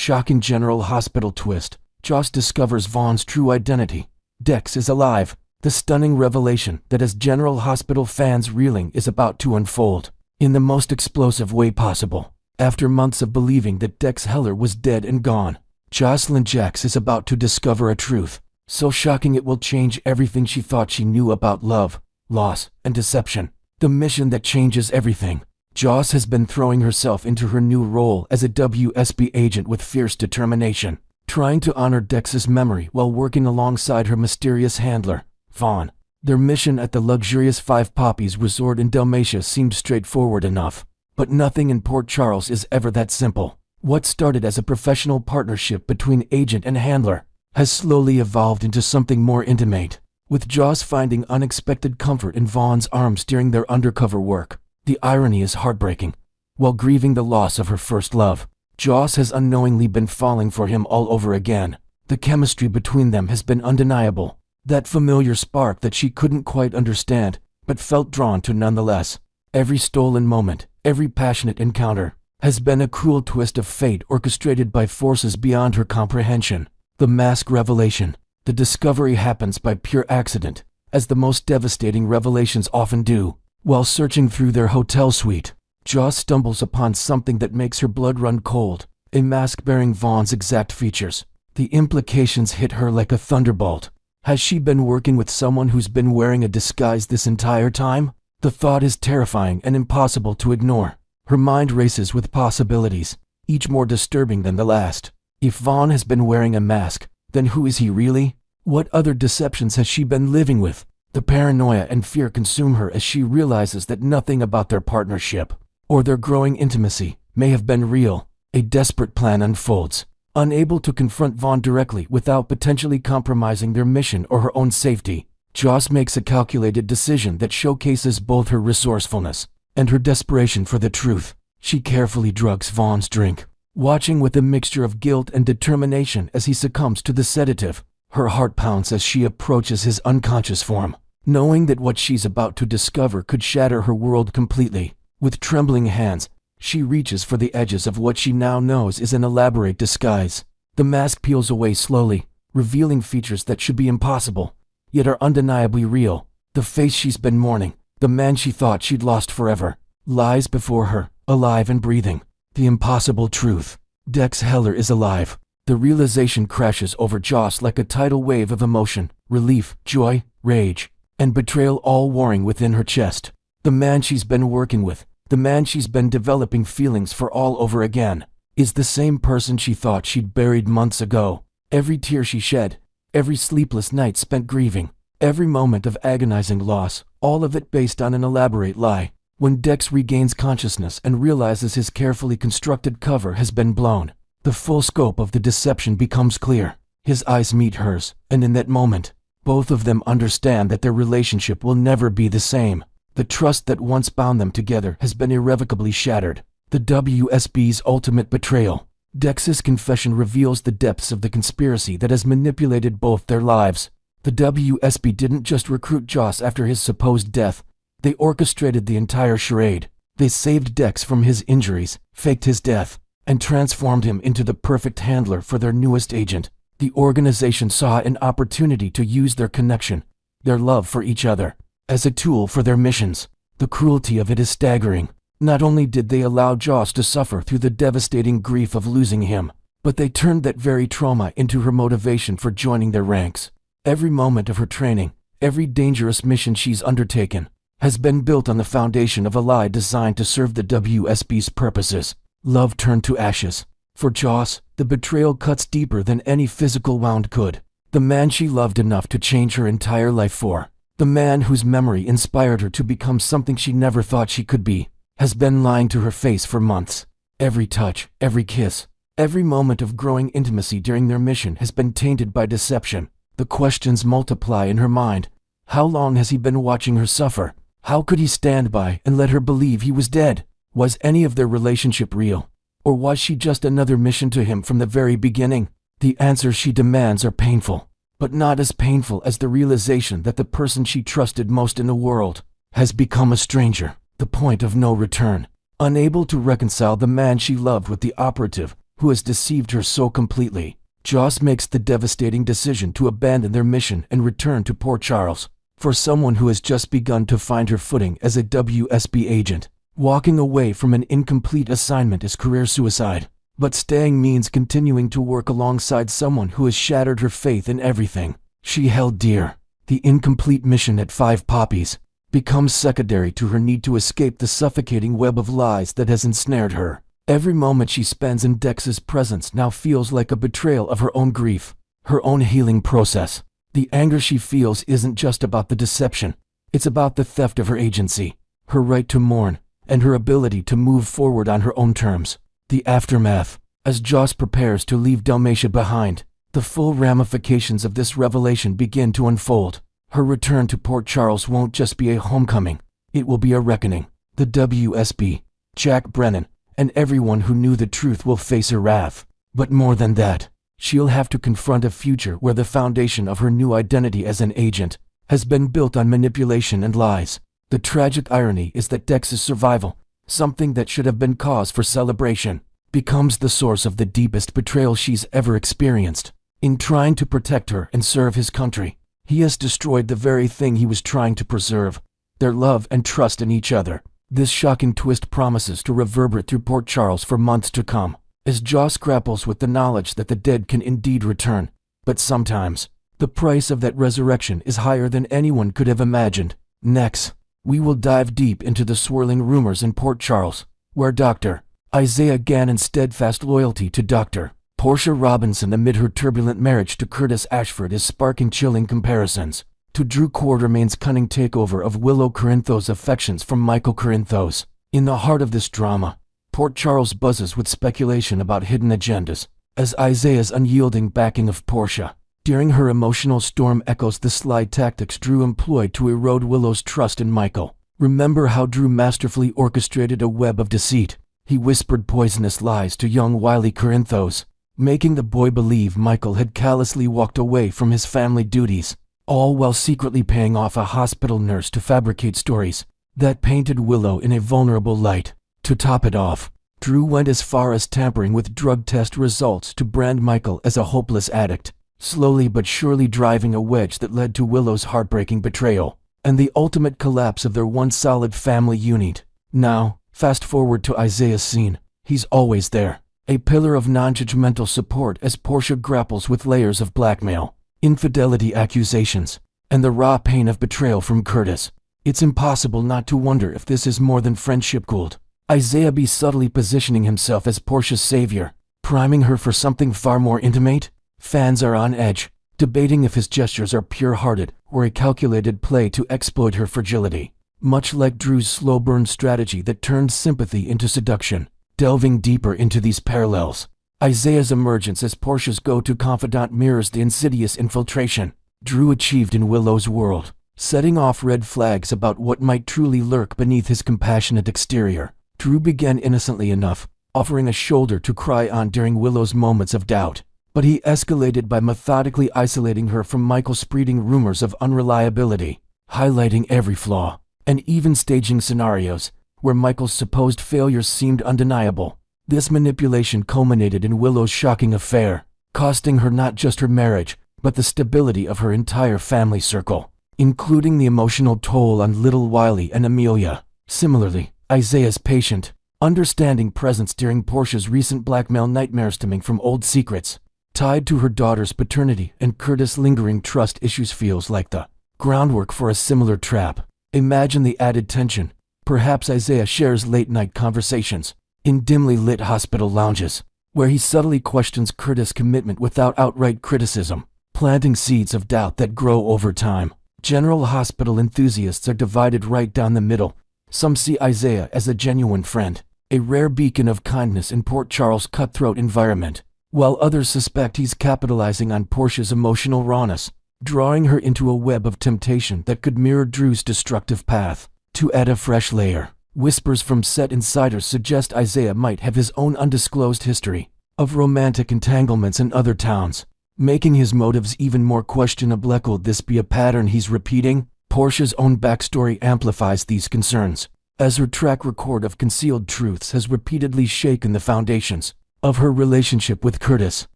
Shocking General Hospital twist. Joss discovers Vaughn's true identity. Dex is alive. The stunning revelation that has General Hospital fans reeling is about to unfold in the most explosive way possible. After months of believing that Dex Heller was dead and gone, Jocelyn Jax is about to discover a truth so shocking it will change everything she thought she knew about love, loss, and deception. The mission that changes everything. Joss has been throwing herself into her new role as a WSB agent with fierce determination, trying to honor Dex's memory while working alongside her mysterious handler, Vaughn. Their mission at the luxurious Five Poppies resort in Dalmatia seemed straightforward enough, but nothing in Port Charles is ever that simple. What started as a professional partnership between agent and handler has slowly evolved into something more intimate, with Joss finding unexpected comfort in Vaughn's arms during their undercover work. The irony is heartbreaking. While grieving the loss of her first love, Joss has unknowingly been falling for him all over again. The chemistry between them has been undeniable. That familiar spark that she couldn't quite understand, but felt drawn to nonetheless. Every stolen moment, every passionate encounter, has been a cruel twist of fate orchestrated by forces beyond her comprehension. The mask revelation. The discovery happens by pure accident, as the most devastating revelations often do. While searching through their hotel suite, Joss stumbles upon something that makes her blood run cold, a mask bearing Vaughn's exact features. The implications hit her like a thunderbolt. Has she been working with someone who's been wearing a disguise this entire time? The thought is terrifying and impossible to ignore. Her mind races with possibilities, each more disturbing than the last. If Vaughn has been wearing a mask, then who is he really? What other deceptions has she been living with? The paranoia and fear consume her as she realizes that nothing about their partnership, or their growing intimacy, may have been real. A desperate plan unfolds. Unable to confront Vaughn directly without potentially compromising their mission or her own safety, Joss makes a calculated decision that showcases both her resourcefulness and her desperation for the truth. She carefully drugs Vaughn's drink, watching with a mixture of guilt and determination as he succumbs to the sedative. Her heart pounds as she approaches his unconscious form, knowing that what she's about to discover could shatter her world completely. With trembling hands, she reaches for the edges of what she now knows is an elaborate disguise. The mask peels away slowly, revealing features that should be impossible, yet are undeniably real. The face she's been mourning, the man she thought she'd lost forever, lies before her, alive and breathing. The impossible truth. Dex Heller is alive. The realization crashes over Joss like a tidal wave of emotion, relief, joy, rage, and betrayal all warring within her chest. The man she's been working with, the man she's been developing feelings for all over again, is the same person she thought she'd buried months ago. Every tear she shed, every sleepless night spent grieving, every moment of agonizing loss, all of it based on an elaborate lie. When Dex regains consciousness and realizes his carefully constructed cover has been blown, the full scope of the deception becomes clear. His eyes meet hers, and in that moment, both of them understand that their relationship will never be the same. The trust that once bound them together has been irrevocably shattered. The WSB's ultimate betrayal. Dex's confession reveals the depths of the conspiracy that has manipulated both their lives. The WSB didn't just recruit Joss after his supposed death. They orchestrated the entire charade. They saved Dex from his injuries, faked his death, and transformed him into the perfect handler for their newest agent. The organization saw an opportunity to use their connection, their love for each other, as a tool for their missions. The cruelty of it is staggering. Not only did they allow Joss to suffer through the devastating grief of losing him, but they turned that very trauma into her motivation for joining their ranks. Every moment of her training, every dangerous mission she's undertaken, has been built on the foundation of a lie designed to serve the WSB's purposes. Love turned to ashes. For Joss, the betrayal cuts deeper than any physical wound could. The man she loved enough to change her entire life for, the man whose memory inspired her to become something she never thought she could be, has been lying to her face for months. Every touch, every kiss, every moment of growing intimacy during their mission has been tainted by deception. The questions multiply in her mind. How long has he been watching her suffer? How could he stand by and let her believe he was dead? Was any of their relationship real? Or was she just another mission to him from the very beginning? The answers she demands are painful, but not as painful as the realization that the person she trusted most in the world has become a stranger. The point of no return. Unable to reconcile the man she loved with the operative who has deceived her so completely. Joss makes the devastating decision to abandon their mission and return to Port Charles. For someone who has just begun to find her footing as a WSB agent, walking away from an incomplete assignment is career suicide. But staying means continuing to work alongside someone who has shattered her faith in everything she held dear. The incomplete mission at Five Poppies becomes secondary to her need to escape the suffocating web of lies that has ensnared her. Every moment she spends in Dex's presence now feels like a betrayal of her own grief, her own healing process. The anger she feels isn't just about the deception, it's about the theft of her agency, her right to mourn, and her ability to move forward on her own terms. The aftermath. As Joss prepares to leave Dalmatia behind, the full ramifications of this revelation begin to unfold. Her return to Port Charles won't just be a homecoming, it will be a reckoning. The WSB, Jack Brennan, and everyone who knew the truth will face her wrath. But more than that, she'll have to confront a future where the foundation of her new identity as an agent has been built on manipulation and lies. The tragic irony is that Dex's survival, something that should have been cause for celebration, becomes the source of the deepest betrayal she's ever experienced. In trying to protect her and serve his country, he has destroyed the very thing he was trying to preserve, their love and trust in each other. This shocking twist promises to reverberate through Port Charles for months to come, as Joss grapples with the knowledge that the dead can indeed return. But sometimes, the price of that resurrection is higher than anyone could have imagined. Next, we will dive deep into the swirling rumors in Port Charles, where Dr. Isaiah Gannon's steadfast loyalty to Dr. Portia Robinson amid her turbulent marriage to Curtis Ashford is sparking chilling comparisons to Drew Quartermain's cunning takeover of Willow Corinthos' affections from Michael Corinthos. In the heart of this drama, Port Charles buzzes with speculation about hidden agendas, as Isaiah's unyielding backing of Portia during her emotional storm echoes the sly tactics Drew employed to erode Willow's trust in Michael. Remember how Drew masterfully orchestrated a web of deceit? He whispered poisonous lies to young wily Corinthos, making the boy believe Michael had callously walked away from his family duties, all while secretly paying off a hospital nurse to fabricate stories that painted Willow in a vulnerable light. To top it off, Drew went as far as tampering with drug test results to brand Michael as a hopeless addict, slowly but surely driving a wedge that led to Willow's heartbreaking betrayal and the ultimate collapse of their once solid family unit. Now, fast forward to Isaiah's scene. He's always there, a pillar of non-judgmental support as Portia grapples with layers of blackmail, infidelity accusations, and the raw pain of betrayal from Curtis. It's impossible not to wonder if this is more than friendship cooled. Isaiah be subtly positioning himself as Portia's savior, priming her for something far more intimate? Fans are on edge, debating if his gestures are pure-hearted or a calculated play to exploit her fragility. Much like Drew's slow-burn strategy that turned sympathy into seduction. Delving deeper into these parallels, Isaiah's emergence as Portia's go-to confidant mirrors the insidious infiltration Drew achieved in Willow's world, setting off red flags about what might truly lurk beneath his compassionate exterior. Drew began innocently enough, offering a shoulder to cry on during Willow's moments of doubt, but he escalated by methodically isolating her from Michael's spreading rumors of unreliability, highlighting every flaw, and even staging scenarios where Michael's supposed failures seemed undeniable. This manipulation culminated in Willow's shocking affair, costing her not just her marriage, but the stability of her entire family circle, including the emotional toll on little Wiley and Amelia. Similarly, Isaiah's patient, understanding presence during Portia's recent blackmail nightmares stemming from old secrets, tied to her daughter's paternity and Curtis' lingering trust issues feels like the groundwork for a similar trap. Imagine the added tension. Perhaps Isaiah shares late-night conversations in dimly lit hospital lounges, where he subtly questions Curtis' commitment without outright criticism, planting seeds of doubt that grow over time. General Hospital enthusiasts are divided right down the middle. Some see Isaiah as a genuine friend, a rare beacon of kindness in Port Charles' cutthroat environment, while others suspect he's capitalizing on Portia's emotional rawness, drawing her into a web of temptation that could mirror Drew's destructive path. To add a fresh layer, whispers from set insiders suggest Isaiah might have his own undisclosed history of romantic entanglements in other towns, making his motives even more questionable. Could this be a pattern he's repeating? Portia's own backstory amplifies these concerns, as her track record of concealed truths has repeatedly shaken the foundations of her relationship with Curtis,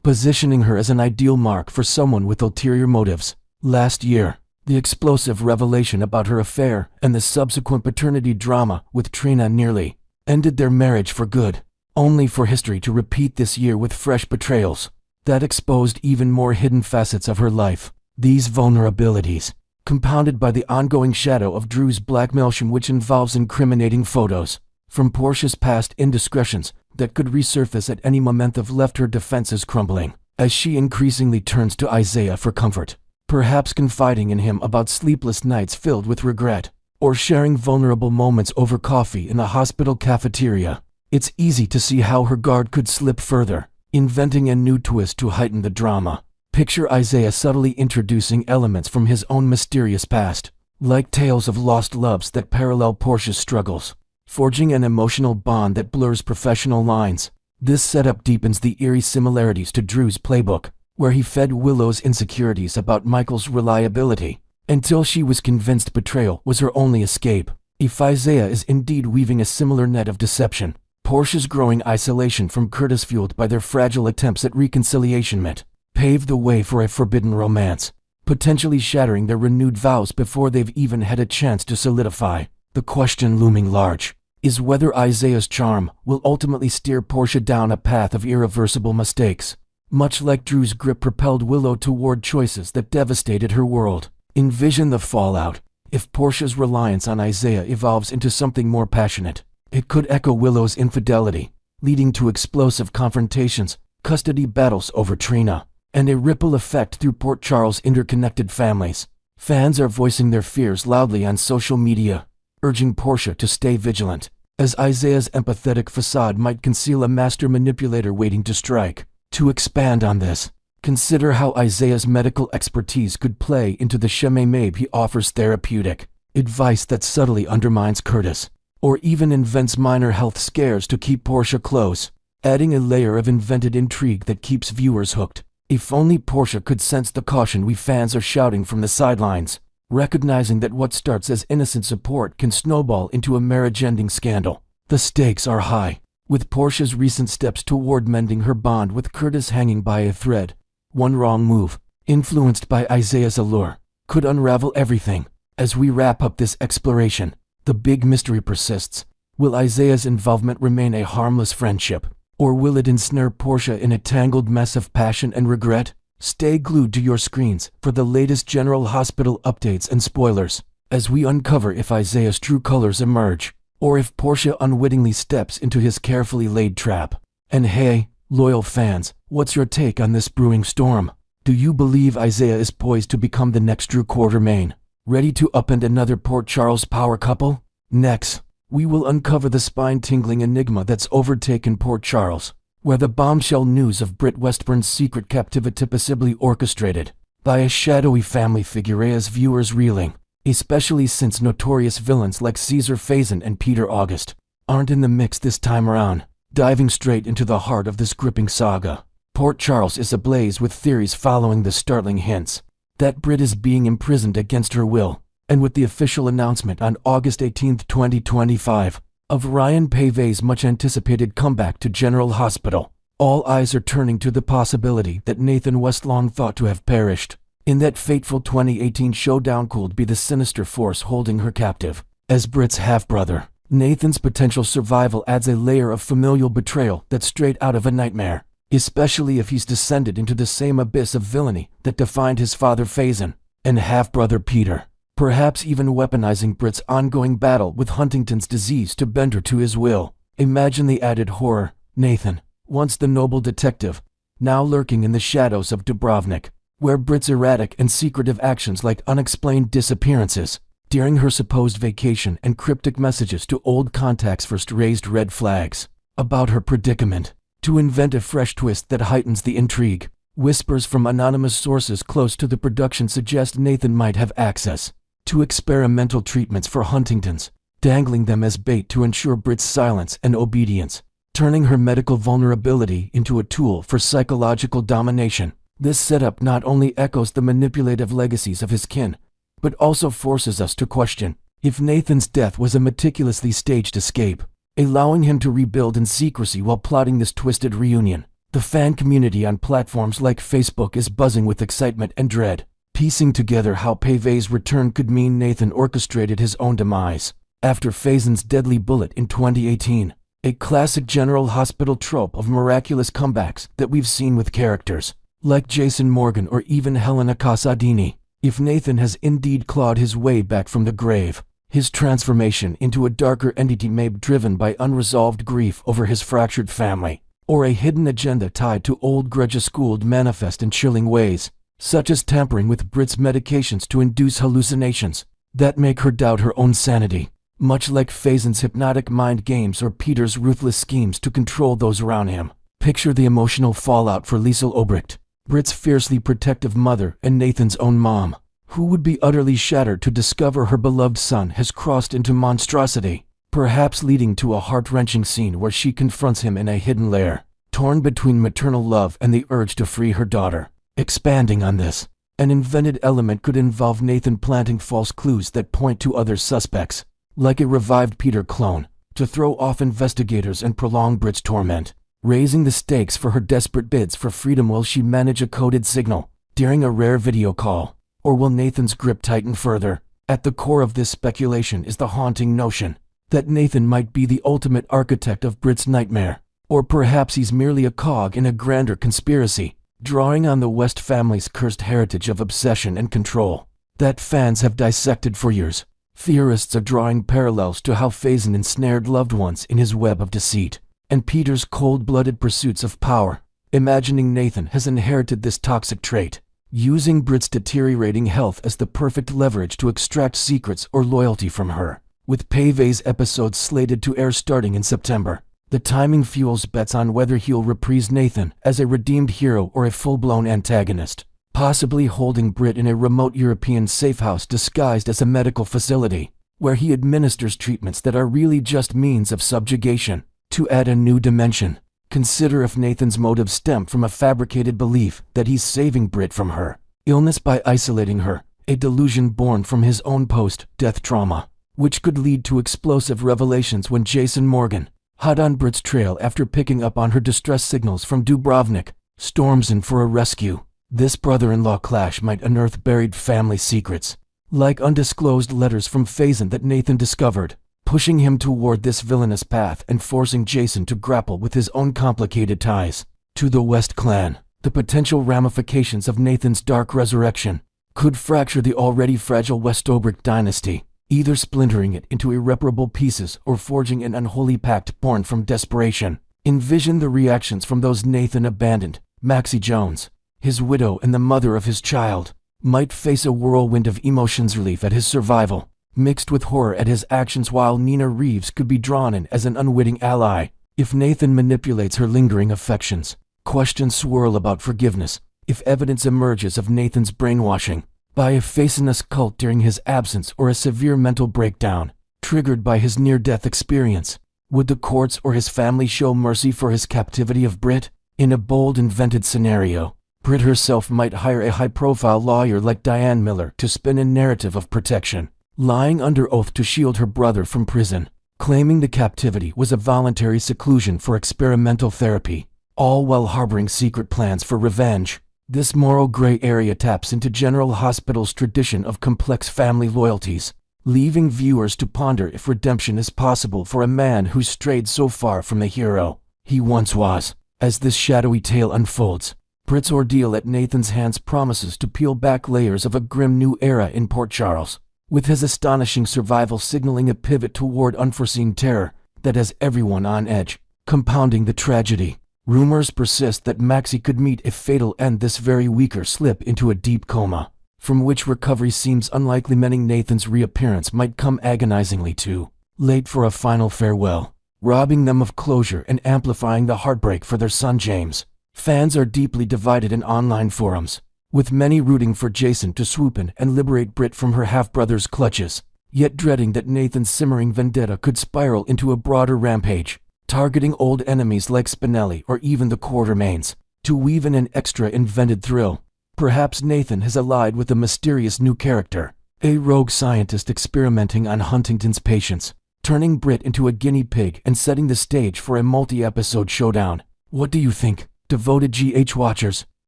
positioning her as an ideal mark for someone with ulterior motives. Last year, the explosive revelation about her affair and the subsequent paternity drama with Trina nearly ended their marriage for good, only for history to repeat this year with fresh betrayals that exposed even more hidden facets of her life. These vulnerabilities, compounded by the ongoing shadow of Drew's blackmail, which involves incriminating photos from Portia's past indiscretions that could resurface at any moment, have left her defenses crumbling as she increasingly turns to Isaiah for comfort, perhaps confiding in him about sleepless nights filled with regret, or sharing vulnerable moments over coffee in the hospital cafeteria. It's easy to see how her guard could slip further, inventing a new twist to heighten the drama. Picture Isaiah subtly introducing elements from his own mysterious past, like tales of lost loves that parallel Portia's struggles, forging an emotional bond that blurs professional lines. This setup deepens the eerie similarities to Drew's playbook, where he fed Willow's insecurities about Michael's reliability, until she was convinced betrayal was her only escape. If Isaiah is indeed weaving a similar net of deception, Portia's growing isolation from Curtis, fueled by their fragile attempts at reconciliation, might pave the way for a forbidden romance, potentially shattering their renewed vows before they've even had a chance to solidify. The question looming large is whether Isaiah's charm will ultimately steer Portia down a path of irreversible mistakes, much like Drew's grip propelled Willow toward choices that devastated her world. Envision the fallout. If Portia's reliance on Isaiah evolves into something more passionate, it could echo Willow's infidelity, leading to explosive confrontations, custody battles over Trina, and a ripple effect through Port Charles' interconnected families. Fans are voicing their fears loudly on social media, urging Portia to stay vigilant, as Isaiah's empathetic facade might conceal a master manipulator waiting to strike. To expand on this, consider how Isaiah's medical expertise could play into the sheme. Maybe he offers therapeutic advice that subtly undermines Curtis, or even invents minor health scares to keep Portia close, adding a layer of invented intrigue that keeps viewers hooked. If only Portia could sense the caution we fans are shouting from the sidelines, recognizing that what starts as innocent support can snowball into a marriage-ending scandal. The stakes are high, with Portia's recent steps toward mending her bond with Curtis hanging by a thread. One wrong move, influenced by Isaiah's allure, could unravel everything. As we wrap up this exploration, the big mystery persists. Will Isaiah's involvement remain a harmless friendship, or will it ensnare Portia in a tangled mess of passion and regret? Stay glued to your screens for the latest General Hospital updates and spoilers, as we uncover if Isaiah's true colors emerge, or if Portia unwittingly steps into his carefully laid trap. And hey, loyal fans, what's your take on this brewing storm? Do you believe Isaiah is poised to become the next Drew Quartermain, ready to upend another Port Charles power couple? Next, we will uncover the spine-tingling enigma that's overtaken Port Charles, where the bombshell news of Britt Westburn's secret captivity, possibly orchestrated by a shadowy family figure, has viewers reeling, especially since notorious villains like Caesar Faison and Peter August aren't in the mix this time around. Diving straight into the heart of this gripping saga, Port Charles is ablaze with theories following the startling hints that Britt is being imprisoned against her will, and with the official announcement on August 18, 2025, of Ryan Pave's much-anticipated comeback to General Hospital, all eyes are turning to the possibility that Nathan Westlong, thought to have perished in that fateful 2018 showdown, could be the sinister force holding her captive. As Britt's half-brother, Nathan's potential survival adds a layer of familial betrayal that's straight out of a nightmare, especially if he's descended into the same abyss of villainy that defined his father Faison and half-brother Peter, perhaps even weaponizing Britt's ongoing battle with Huntington's disease to bend her to his will. Imagine the added horror. Nathan, once the noble detective, now lurking in the shadows of Dubrovnik, where Britt's erratic and secretive actions, like unexplained disappearances during her supposed vacation and cryptic messages to old contacts, first raised red flags about her predicament. To invent a fresh twist that heightens the intrigue, whispers from anonymous sources close to the production suggest Nathan might have access to experimental treatments for Huntington's, dangling them as bait to ensure Britt's silence and obedience, turning her medical vulnerability into a tool for psychological domination. This setup not only echoes the manipulative legacies of his kin, but also forces us to question if Nathan's death was a meticulously staged escape, allowing him to rebuild in secrecy while plotting this twisted reunion. The fan community on platforms like Facebook is buzzing with excitement and dread, piecing together how Pavey's return could mean Nathan orchestrated his own demise. After Faison's deadly bullet in 2018, a classic General Hospital trope of miraculous comebacks that we've seen with characters like Jason Morgan or even Helena Casadini. If Nathan has indeed clawed his way back from the grave, his transformation into a darker entity may be driven by unresolved grief over his fractured family, or a hidden agenda tied to old grudges schooled manifest in chilling ways, such as tampering with Brit's medications to induce hallucinations that make her doubt her own sanity, much like Faison's hypnotic mind games or Peter's ruthless schemes to control those around him. Picture the emotional fallout for Liesel Obrecht, Brit's fiercely protective mother and Nathan's own mom, who would be utterly shattered to discover her beloved son has crossed into monstrosity, perhaps leading to a heart-wrenching scene where she confronts him in a hidden lair, torn between maternal love and the urge to free her daughter. Expanding on this, an invented element could involve Nathan planting false clues that point to other suspects, like a revived Peter clone, to throw off investigators and prolong Brit's torment, raising the stakes for her desperate bids for freedom. Will she manage a coded signal during a rare video call, or will Nathan's grip tighten further? At the core of this speculation is the haunting notion that Nathan might be the ultimate architect of Brit's nightmare, or perhaps he's merely a cog in a grander conspiracy, drawing on the West family's cursed heritage of obsession and control that fans have dissected for years. Theorists are drawing parallels to how Faison ensnared loved ones in his web of deceit, and Peter's cold-blooded pursuits of power, imagining Nathan has inherited this toxic trait, using Brit's deteriorating health as the perfect leverage to extract secrets or loyalty from her. With Pavey's episodes slated to air starting in September, the timing fuels bets on whether he'll reprise Nathan as a redeemed hero or a full-blown antagonist, possibly holding Brit in a remote European safehouse disguised as a medical facility, where he administers treatments that are really just means of subjugation. To add a new dimension, consider if Nathan's motives stem from a fabricated belief that he's saving Brit from her illness by isolating her, a delusion born from his own post-death trauma, which could lead to explosive revelations when Jason Morgan, hot on Brit's trail after picking up on her distress signals from Dubrovnik, storms in for a rescue. This brother-in-law clash might unearth buried family secrets, like undisclosed letters from Faison that Nathan discovered, pushing him toward this villainous path and forcing Jason to grapple with his own complicated ties to the West clan. The potential ramifications of Nathan's dark resurrection could fracture the already fragile West Obrecht dynasty, either splintering it into irreparable pieces or forging an unholy pact born from desperation. Envision the reactions from those Nathan abandoned. Maxie Jones, his widow and the mother of his child, might face a whirlwind of emotions, relief at his survival, mixed with horror at his actions, while Nina Reeves could be drawn in as an unwitting ally. If Nathan manipulates her lingering affections, questions swirl about forgiveness. If evidence emerges of Nathan's brainwashing by a Faisonist cult during his absence, or a severe mental breakdown triggered by his near-death experience, would the courts or his family show mercy for his captivity of Brit? In a bold invented scenario, Brit herself might hire a high-profile lawyer like Diane Miller to spin a narrative of protection, lying under oath to shield her brother from prison, claiming the captivity was a voluntary seclusion for experimental therapy, all while harboring secret plans for revenge. This moral gray area taps into General Hospital's tradition of complex family loyalties, leaving viewers to ponder if redemption is possible for a man who strayed so far from the hero he once was. As this shadowy tale unfolds, Brit's ordeal at Nathan's hands promises to peel back layers of a grim new era in Port Charles, with his astonishing survival signaling a pivot toward unforeseen terror that has everyone on edge. Compounding the tragedy, rumors persist that Maxie could meet a fatal end this very week or slip into a deep coma, from which recovery seems unlikely, meaning Nathan's reappearance might come agonizingly too late for a final farewell, robbing them of closure and amplifying the heartbreak for their son James. Fans are deeply divided in online forums, with many rooting for Jason to swoop in and liberate Brit from her half-brother's clutches, yet dreading that Nathan's simmering vendetta could spiral into a broader rampage, targeting old enemies like Spinelli or even the Quartermains. To weave in an extra invented thrill, perhaps Nathan has allied with a mysterious new character, a rogue scientist experimenting on Huntington's patients, turning Brit into a guinea pig and setting the stage for a multi-episode showdown. What do you think, devoted GH watchers?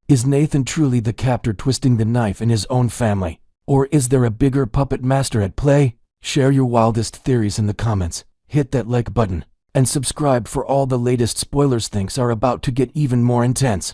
Is Nathan truly the captor twisting the knife in his own family? Or is there a bigger puppet master at play? Share your wildest theories in the comments, hit that like button, and subscribe for all the latest spoilers. Things are about to get even more intense.